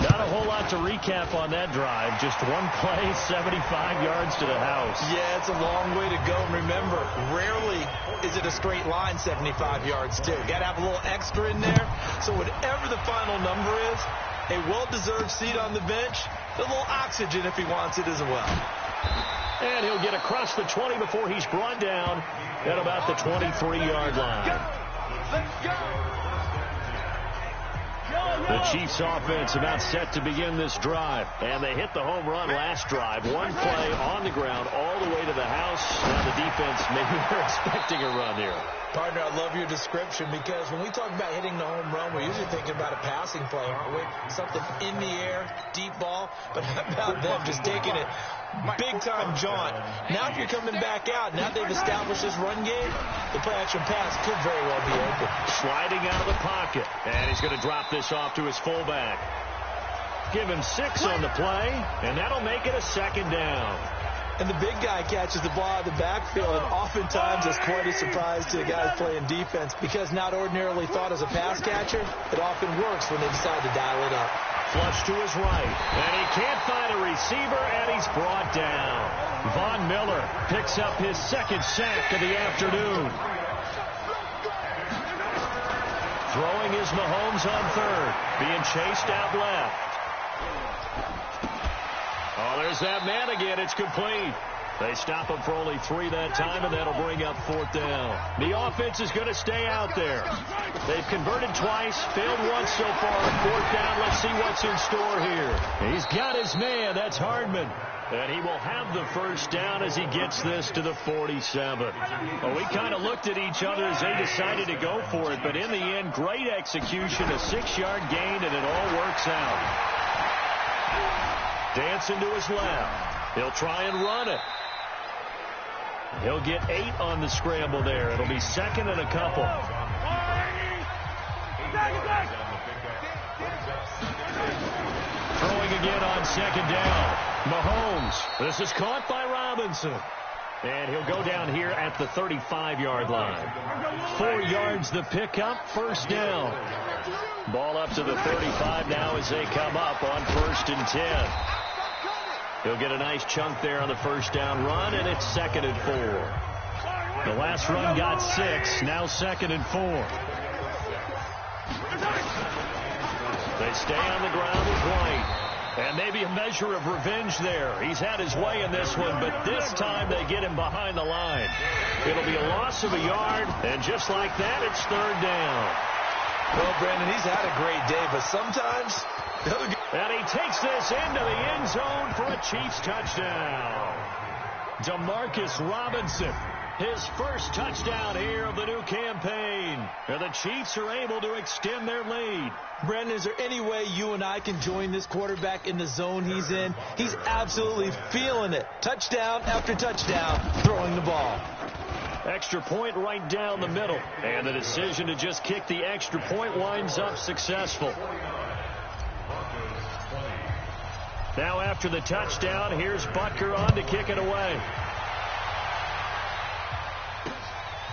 Not a whole lot to recap on that drive. Just one play, 75 yards to the house. Yeah, it's a long way to go. And remember, rarely is it a straight line 75 yards, too. Got to have a little extra in there. So whatever the final number is, a well-deserved seat on the bench, a little oxygen if he wants it as well. And he'll get across the 20 before he's brought down at about the 23-yard line. Let's go! The Chiefs offense about set to begin this drive. And they hit the home run last drive. One play on the ground all the way to the house. Now the defense, maybe they're expecting a run here. Partner, I love your description because when we talk about hitting the home run, we're usually thinking about a passing play, aren't we? Something in the air, deep ball. But how about them just taking it big-time jaunt? Now if you're coming back out, now they've established this run game, the play-action pass could very well be open. Sliding out of the pocket. And he's going to drop this off to his fullback. Give him 6 on the play, and that'll make it a second down. And the big guy catches the ball out of the backfield, and oftentimes it's quite a surprise to the guys playing defense because not ordinarily thought as a pass catcher, it often works when they decide to dial it up. Flush to his right, and he can't find a receiver, and he's brought down. Von Miller picks up his second sack of the afternoon. Throwing is Mahomes on third, being chased out left. Oh, there's that man again. It's complete. They stop him for only 3 that time, and that'll bring up 4th down. The offense is going to stay out there. They've converted twice, failed once so far on 4th down. Let's see what's in store here. He's got his man. That's Hardman. And he will have the first down as he gets this to the 47. Well, we kind of looked at each other as they decided to go for it, but in the end, great execution, a 6-yard gain, and it all works out. Dancing to his left. He'll try and run it. He'll get 8 on the scramble there. It'll be second and a couple. Throwing again on second down. Mahomes. This is caught by Robinson. And he'll go down here at the 35-yard line. 4 yards the pickup, first down. Ball up to the 35 now as they come up on 1st and 10. He'll get a nice chunk there on the first down run, and it's 2nd and 4. The last run got 6, now 2nd and 4. They stay on the ground with White. And maybe a measure of revenge there. He's had his way in this one, but this time they get him behind the line. It'll be a loss of a yard, and just like that, it's 3rd down. Well, Brandon, he's had a great day, but sometimes... And he takes this into the end zone for a Chiefs touchdown. Demarcus Robinson, his first touchdown here of the new campaign. And the Chiefs are able to extend their lead. Brandon, is there any way you and I can join this quarterback in the zone he's in? He's absolutely feeling it. Touchdown after touchdown, throwing the ball. Extra point right down the middle. And the decision to just kick the extra point winds up successful. Now after the touchdown, here's Butker on to kick it away.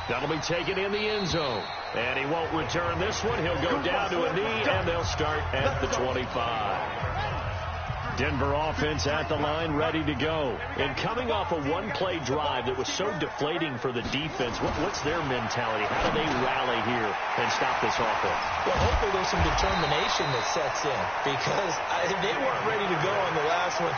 That'll be taken in the end zone. And he won't return this one. He'll go down to a knee, and they'll start at the 25. Denver offense at the line, ready to go. And coming off a one-play drive that was so deflating for the defense, what's their mentality? How do they rally here and stop this offense? Well, hopefully there's some determination that sets in because they weren't ready to go on the last one.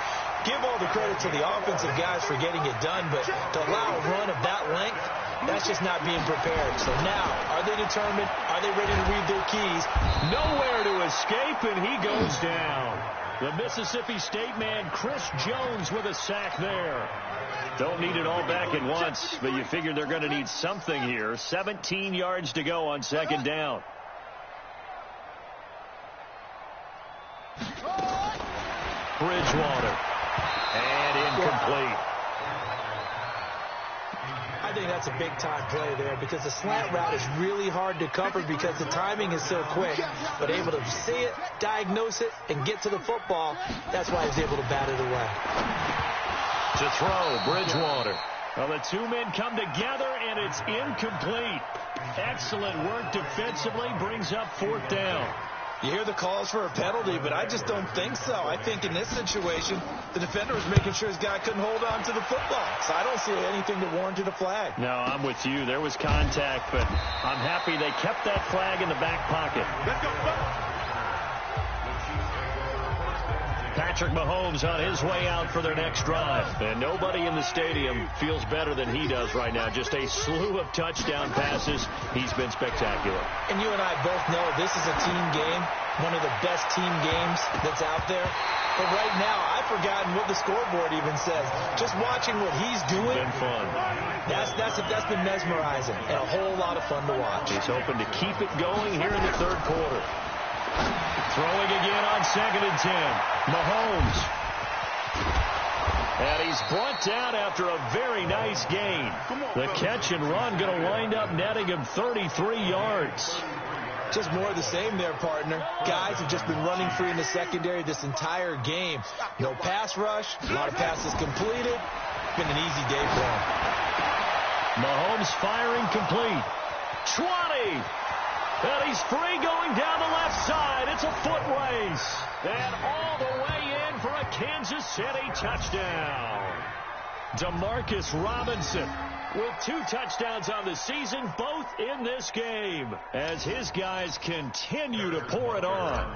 Give all the credit to the offensive guys for getting it done, but to allow a run of that length, that's just not being prepared. So now, are they determined? Are they ready to read their keys? Nowhere to escape, and he goes down. The Mississippi State man, Chris Jones, with a sack there. Don't need it all back at once, but you figure they're going to need something here. 17 yards to go on second down. Bridgewater. And incomplete. I think that's a big-time play there because the slant route is really hard to cover because the timing is so quick. But able to see it, diagnose it, and get to the football, that's why he was able to bat it away. To throw, Bridgewater. Well, the two men come together, and it's incomplete. Excellent work defensively, brings up 4th down. You hear the calls for a penalty, but I just don't think so. I think in this situation, the defender was making sure his guy couldn't hold on to the football. So I don't see anything that warranted a flag. No, I'm with you. There was contact, but I'm happy they kept that flag in the back pocket. Let's go. Patrick Mahomes on his way out for their next drive. And nobody in the stadium feels better than he does right now. Just a slew of touchdown passes. He's been spectacular. And you and I both know this is a team game, one of the best team games that's out there. But right now, I've forgotten what the scoreboard even says. Just watching what he's doing. Been fun. That's been mesmerizing and a whole lot of fun to watch. He's hoping to keep it going here in the 3rd quarter. Throwing again on 2nd and 10. Mahomes. And he's brought down after a very nice gain. The catch and run going to wind up netting him 33 yards. Just more of the same there, partner. Guys have just been running free in the secondary this entire game. No pass rush, a lot of passes completed. Been an easy day for him. Mahomes firing complete. 20. And he's free going down the left side. It's a foot race. And all the way in for a Kansas City touchdown. Demarcus Robinson with 2 touchdowns on the season, both in this game, as his guys continue to pour it on.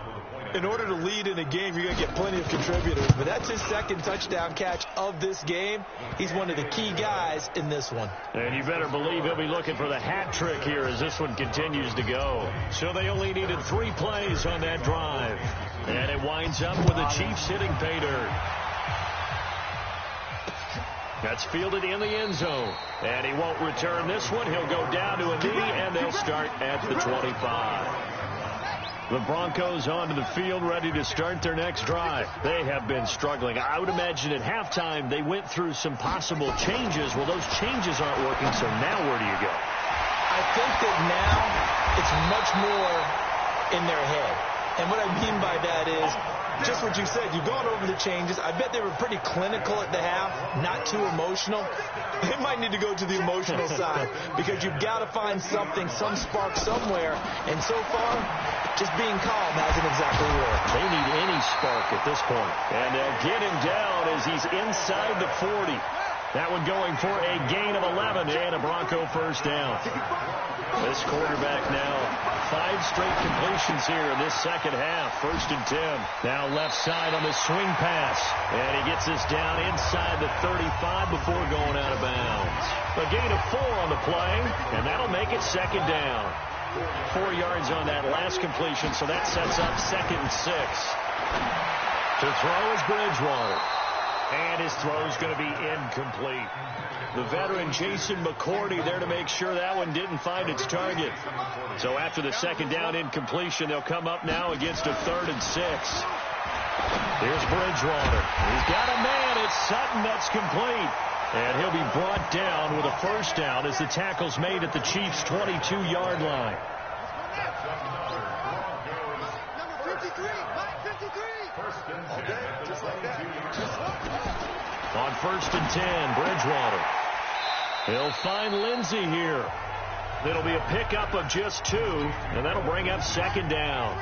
In order to lead in a game, you're going to get plenty of contributors, but that's his 2nd touchdown catch of this game. He's one of the key guys in this one. And you better believe he'll be looking for the hat trick here as this one continues to go. So they only needed 3 plays on that drive. And it winds up with the Chiefs hitting pay dirt. That's fielded in the end zone. And he won't return this one. He'll go down to a knee, and they'll start at the 25. The Broncos onto the field, ready to start their next drive. They have been struggling. I would imagine at halftime they went through some possible changes. Well, those changes aren't working, so now where do you go? I think that now it's much more in their head. And what I mean by that is just what you said. You've gone over the changes. I bet they were pretty clinical at the half, not too emotional. They might need to go to the emotional side because you've got to find something, some spark somewhere. And so far, just being calm hasn't exactly worked. They need any spark at this point. And they'll get him down as he's inside the 40. That one going for a gain of 11 and a Bronco first down. This quarterback now 5 straight completions here in this second half. 1st and 10. Now left side on the swing pass. And he gets this down inside the 35 before going out of bounds. A gain of 4 on the play, and that'll make it 2nd down. 4 yards on that last completion, so that sets up 2nd and 6. To throw is Bridgewater. And his throw's going to be incomplete. The veteran Jason McCourty there to make sure that one didn't find its target. So after the 2nd down incompletion, they'll come up now against a 3rd and 6. Here's Bridgewater. He's got a man. It's Sutton that's complete. And he'll be brought down with a first down as the tackle's made at the Chiefs' 22-yard line. On 1st and 10, Bridgewater. He'll find Lindsey here. It'll be a pickup of just 2, and that'll bring up 2nd down.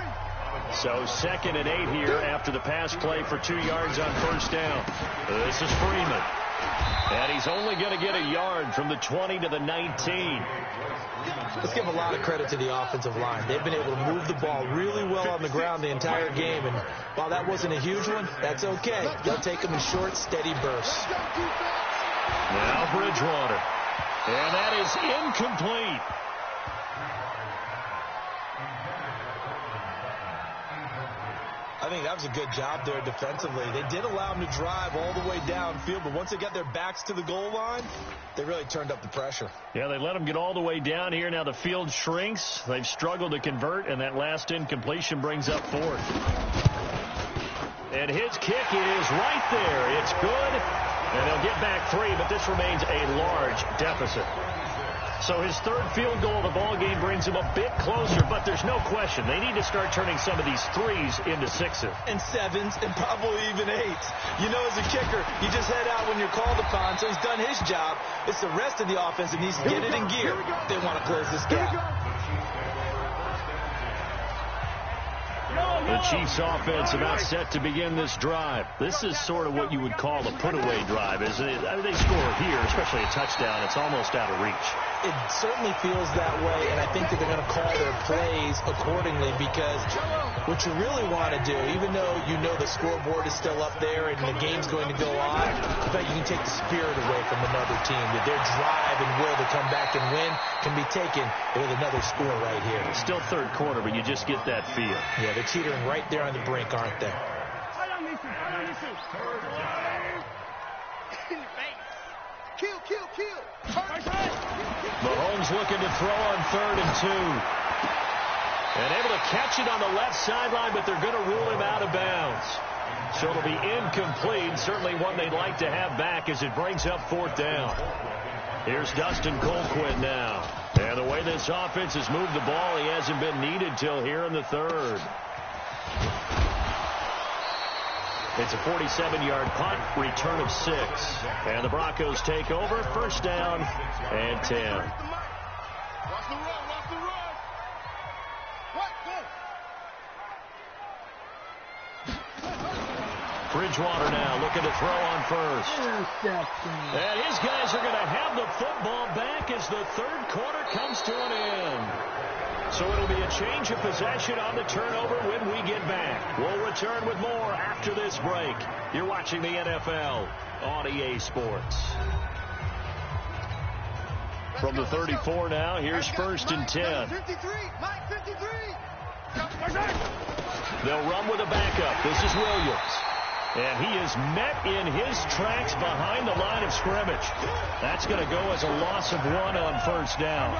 So 2nd and 8 here after the pass play for 2 yards on 1st down. This is Freeman. And he's only going to get a yard from the 20 to the 19. Let's give a lot of credit to the offensive line. They've been able to move the ball really well on the ground the entire game. And while that wasn't a huge one, that's okay. They'll take them in short, steady bursts. Now Bridgewater. And that is incomplete. I think that was a good job there defensively. They did allow them to drive all the way downfield, but once they got their backs to the goal line, they really turned up the pressure. Yeah, they let them get all the way down here. Now the field shrinks. They've struggled to convert, and that last incompletion brings up 4th. And his kick is right there. It's good, and they'll get back 3, but this remains a large deficit. So his third field goal of the ball game brings him a bit closer, but there's no question they need to start turning some of these threes into sixes. And sevens, and probably even eights. You know, as a kicker, you just head out when you're called upon, so he's done his job. It's the rest of the offense that needs to get it in gear. They want to close this gap. The Chiefs offense about set to begin this drive. This is sort of what you would call a put-away drive, isn't it? I mean, they score here, especially a touchdown. It's almost out of reach. It certainly feels that way, and I think that they're going to call their plays accordingly, because what you really want to do, even though you know the scoreboard is still up there and the game's going to go on, in fact, you can take the spirit away from another team, that their drive and will to come back and win can be taken with another score right here. It's still third quarter, but you just get that feel. Yeah, they're teetering right there on the brink, aren't they? Kill. Mahomes looking to throw on 3rd and 2. And able to catch it on the left sideline, but they're going to rule him out of bounds. So it'll be incomplete. Certainly one they'd like to have back as it brings up 4th down. Here's Dustin Colquitt now. And the way this offense has moved the ball, he hasn't been needed till here in the 3rd. It's a 47-yard punt, return of 6. And the Broncos take over, 1st down and 10. Bridgewater now looking to throw on 1st. And his guys are going to have the football back as the 3rd quarter comes to an end. So it'll be a change of possession on the turnover when we get back. We'll return with more after this break. You're watching the NFL on EA Sports. From the 34 now, here's 1st and 10. They'll run with a backup. This is Williams. And he is met in his tracks behind the line of scrimmage. That's going to go as a loss of 1 on 1st down.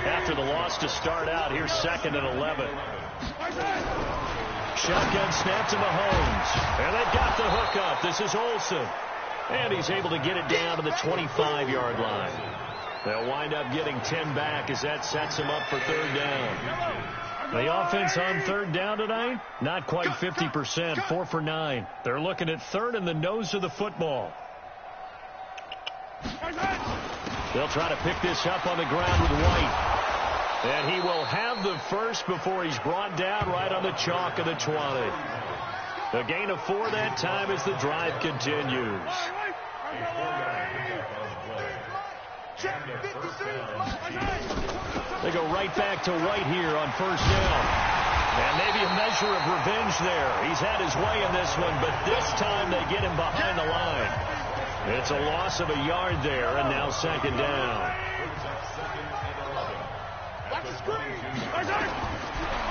After the loss to start out, here's 2nd and 11. Shotgun snap to Mahomes. And they've got the hook up. This is Olsen. And he's able to get it down to the 25-yard line. They'll wind up getting 10 back as that sets them up for 3rd down. The offense on 3rd down tonight, not quite 50%, 4 for 9. They're looking at 3rd in the nose of the football. They'll try to pick this up on the ground with White. And he will have the first before he's brought down right on the chalk of the 20. A gain of 4 that time as the drive continues. They go right back to White here on 1st down. And maybe a measure of revenge there. He's had his way in this one, but this time they get him behind the line. It's a loss of a yard there, and now 2nd down.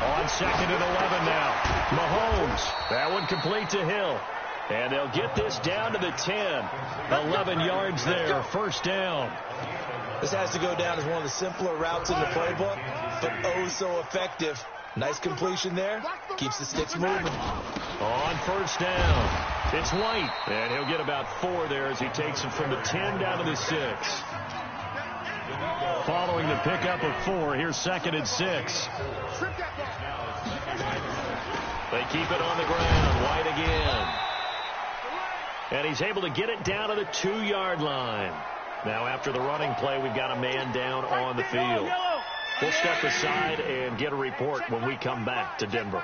On 2nd and 11 now. Mahomes. That one complete to Hill. And they'll get this down to the 10. 11 yards there, 1st down. This has to go down as one of the simpler routes in the playbook, but oh so effective. Nice completion there. Keeps the sticks moving. On 1st down, it's White. And he'll get about 4 there as he takes it from the 10 down to the 6. Following the pickup of 4, here's 2nd and 6. They keep it on the ground. White again. And he's able to get it down to the 2-yard line. Now, after the running play, we've got a man down on the field. We'll step aside and get a report when we come back to Denver.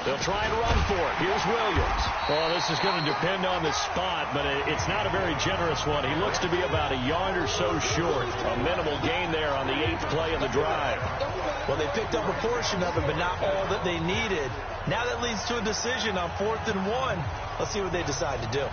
They'll try and run for it. Here's Williams. Well, this is going to depend on the spot, but it's not a very generous one. He looks to be about a yard or so short. A minimal gain there on the 8th play of the drive. Well, they picked up a portion of it, but not all that they needed. Now that leads to a decision on 4th and 1. Let's see what they decide to do.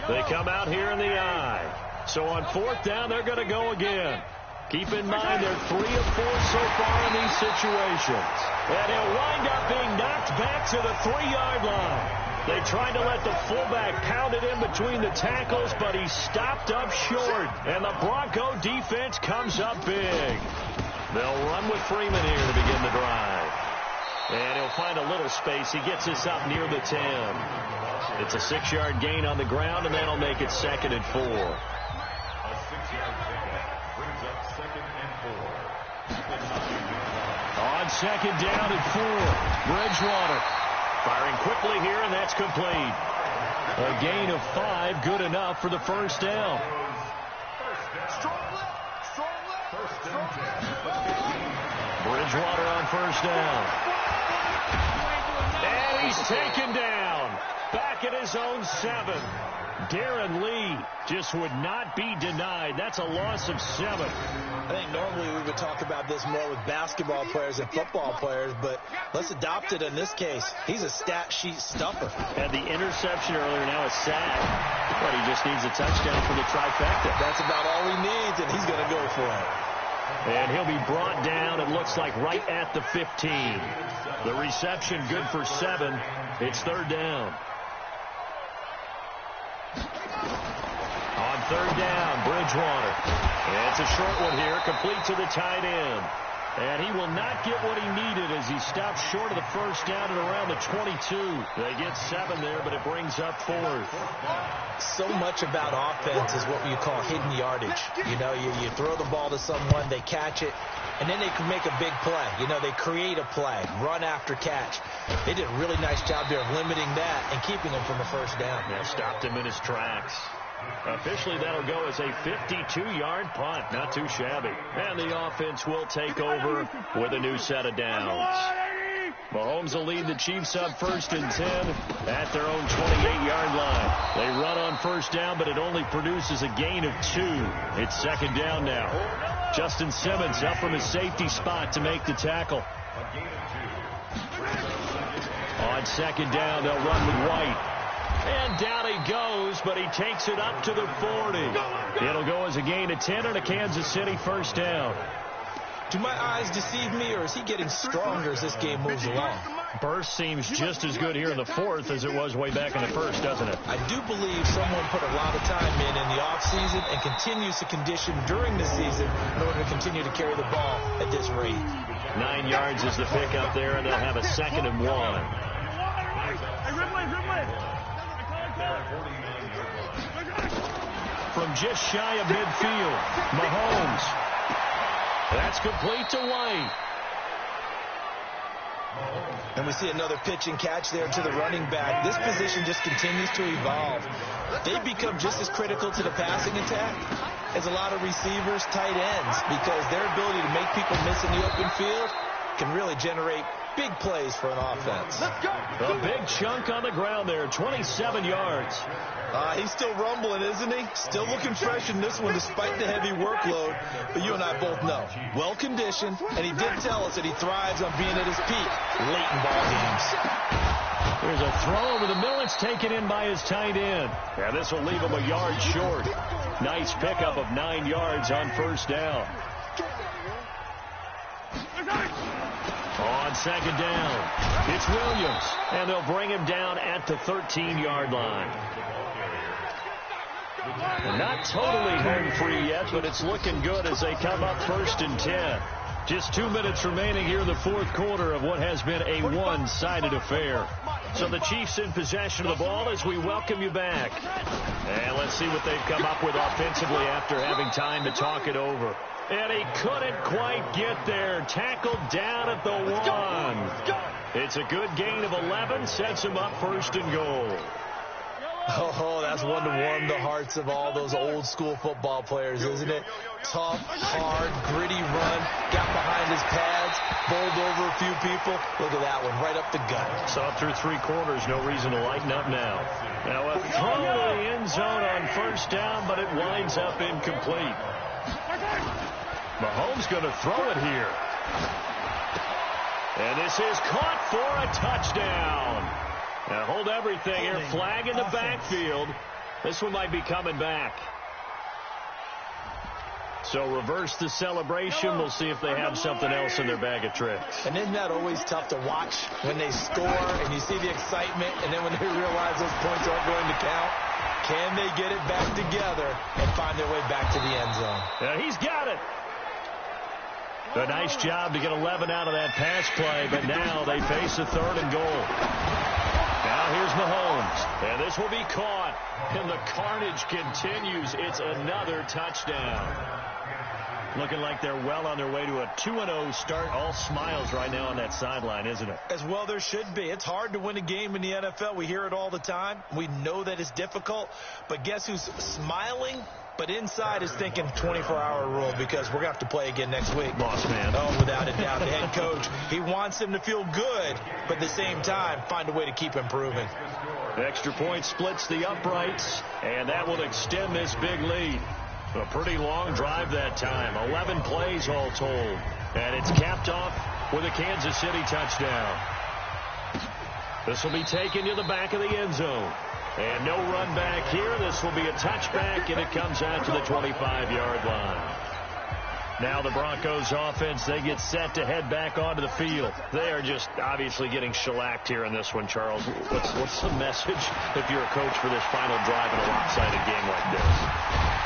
They come out here in the eye. So on 4th down, they're going to go again. Keep in mind, they're 3 of 4 so far in these situations. And he'll wind up being knocked back to the 3-yard line. They tried to let the fullback pound it in between the tackles, but he stopped up short. And the Bronco defense comes up big. They'll run with Freeman here to begin the drive. And he'll find a little space. He gets this up near the 10. It's a 6-yard gain on the ground, and that'll make it 2nd and 4. On second down and 4. Bridgewater firing quickly here, and that's complete. A gain of 5, good enough for the first down. Bridgewater on first down. And he's taken down. Back at his own 7. Darren Lee just would not be denied. That's a loss of 7. I think normally we would talk about this more with basketball players and football players, but let's adopt it in this case. He's a stat sheet stuffer. Had the interception earlier, now a sack. But he just needs a touchdown for the trifecta. That's about all he needs, and he's going to go for it. And he'll be brought down, it looks like, right at the 15. The reception good for 7. It's third down. On third down, Bridgewater. It's a short one here, complete to the tight end. And he will not get what he needed as he stops short of the first down at around the 22. They get 7 there, but it brings up 4th. So much about offense is what you call hidden yardage. You know, you throw the ball to someone, they catch it, and then they can make a big play. You know, they create a play, run after catch. They did a really nice job there of limiting that and keeping him from the first down. Yeah, stopped him in his tracks. Officially, that'll go as a 52-yard punt. Not too shabby. And the offense will take over with a new set of downs. Mahomes will lead the Chiefs up 1st and 10 at their own 28-yard line. They run on first down, but it only produces a gain of 2. It's second down now. Justin Simmons up from his safety spot to make the tackle. On second down, they'll run with White. And down he goes, but he takes it up to the 40. It'll go as a gain of 10 and a Kansas City first down. Do my eyes deceive me, or is he getting stronger as this game moves along? Burst seems just as good here in the 4th as it was way back in the 1st, doesn't it? I do believe someone put a lot of time in the offseason and continues to condition during the season in order to continue to carry the ball at this rate. 9 yards is the pickup there, and they'll have a 2nd and 1. From just shy of midfield, Mahomes. That's complete to White. And we see another pitch and catch there to the running back. This position just continues to evolve. They become just as critical to the passing attack as a lot of receivers, tight ends, because their ability to make people miss in the open field can really generate big plays for an offense. A big chunk on the ground there, 27 yards. He's still rumbling, isn't he? Still looking fresh in this one despite the heavy workload. But you and I both know, well-conditioned, and he did tell us that he thrives on being at his peak late in ball games. There's a throw over the middle. It's taken in by his tight end. Yeah, this will leave him a yard short. Nice pickup of 9 yards on first down. On second down, it's Williams, and they'll bring him down at the 13-yard line. Not totally home free yet, but it's looking good as they come up 1st and 10. Just 2 minutes remaining here in the 4th quarter of what has been a one-sided affair. So the Chiefs in possession of the ball as we welcome you back. And let's see what they've come up with offensively after having time to talk it over. And he couldn't quite get there. Tackled down at the 1. It's a good gain of 11. Sets him up 1st and goal. Oh, that's one to warm the hearts of all those old-school football players, isn't it? Tough, hard, gritty run. Got behind his pads, bowled over a few people. Look at that one, right up the gut. Saw through 3 quarters, no reason to lighten up now. Now a throw to the end zone on first down, but it winds up incomplete. Mahomes going to throw it here. And this is caught for a touchdown. Now hold everything here. Flag in the backfield. This one might be coming back. So reverse the celebration. We'll see if they have something else in their bag of tricks. And isn't that always tough to watch when they score and you see the excitement, and then when they realize those points aren't going to count? Can they get it back together and find their way back to the end zone? Yeah, he's got it. A nice job to get 11 out of that pass play, but now they face a 3rd and goal. Now here's Mahomes, and this will be caught, and the carnage continues. It's another touchdown. Looking like they're well on their way to a 2-0 start. All smiles right now on that sideline, isn't it? As well there should be. It's hard to win a game in the NFL. We hear it all the time. We know that it's difficult. But guess who's smiling? But inside is thinking 24-hour rule because we're going to have to play again next week. Boss man. Oh, without a doubt. The head coach, he wants him to feel good, but at the same time, find a way to keep improving. Extra point splits the uprights, and that will extend this big lead. A pretty long drive that time. 11 plays all told. And it's capped off with a Kansas City touchdown. This will be taken to the back of the end zone. And no run back here. This will be a touchback, and it comes out to the 25-yard line. Now the Broncos offense, they get set to head back onto the field. They are just obviously getting shellacked here in this one, Charles. What's the message if you're a coach for this final drive in a lopsided game like this?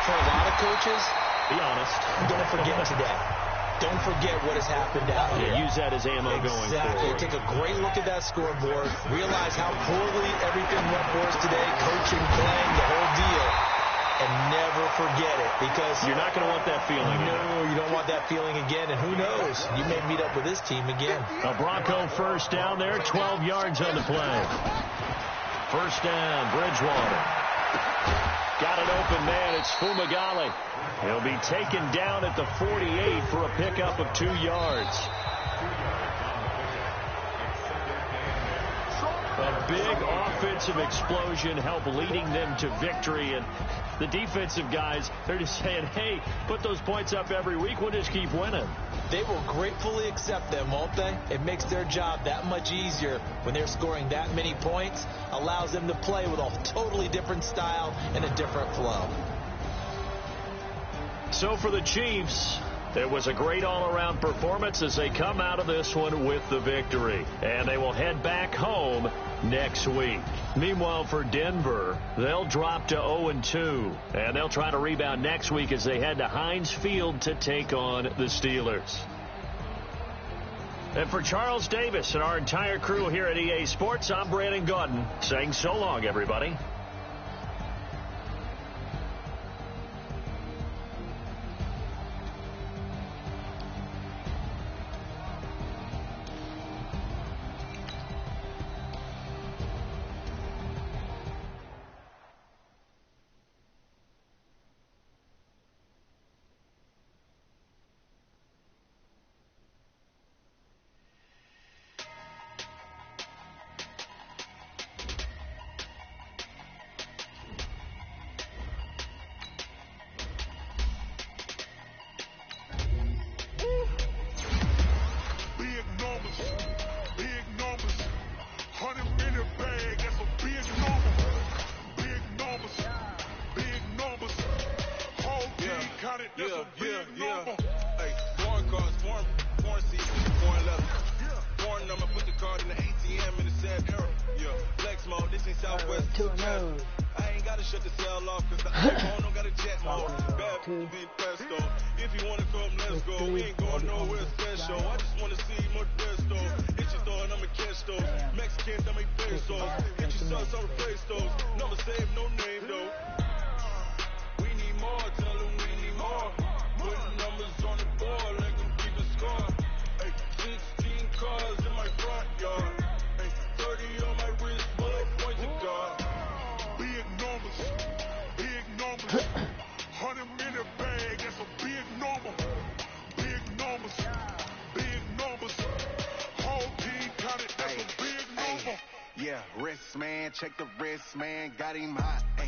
For a lot of coaches, be honest, don't forget today. Don't forget what has happened out here. Use that as ammo going forward. Exactly. Take a great look at that scoreboard. Realize how poorly everything went for us today. Coaching, playing, the whole deal. And never forget it, because you're not going to want that feeling. No, you don't want that feeling again. And who knows? You may meet up with this team again. A Bronco first down there, 12 yards on the play. First down, Bridgewater. Got an open man. It's Fumagalli. He'll be taken down at the 48 for a pickup of 2 yards. A big offensive explosion helped leading them to victory. And the defensive guys, they're just saying, hey, put those points up every week. We'll just keep winning. They will gratefully accept them, won't they? It makes their job that much easier when they're scoring that many points. Allows them to play with a totally different style and a different flow. So for the Chiefs, it was a great all-around performance as they come out of this one with the victory. And they will head back home next week. Meanwhile, for Denver, they'll drop to 0-2. And they'll try to rebound next week as they head to Heinz Field to take on the Steelers. And for Charles Davis and our entire crew here at EA Sports, I'm Brandon Gaudin saying so long, everybody. Check the wrist, man, got him hot. Ay,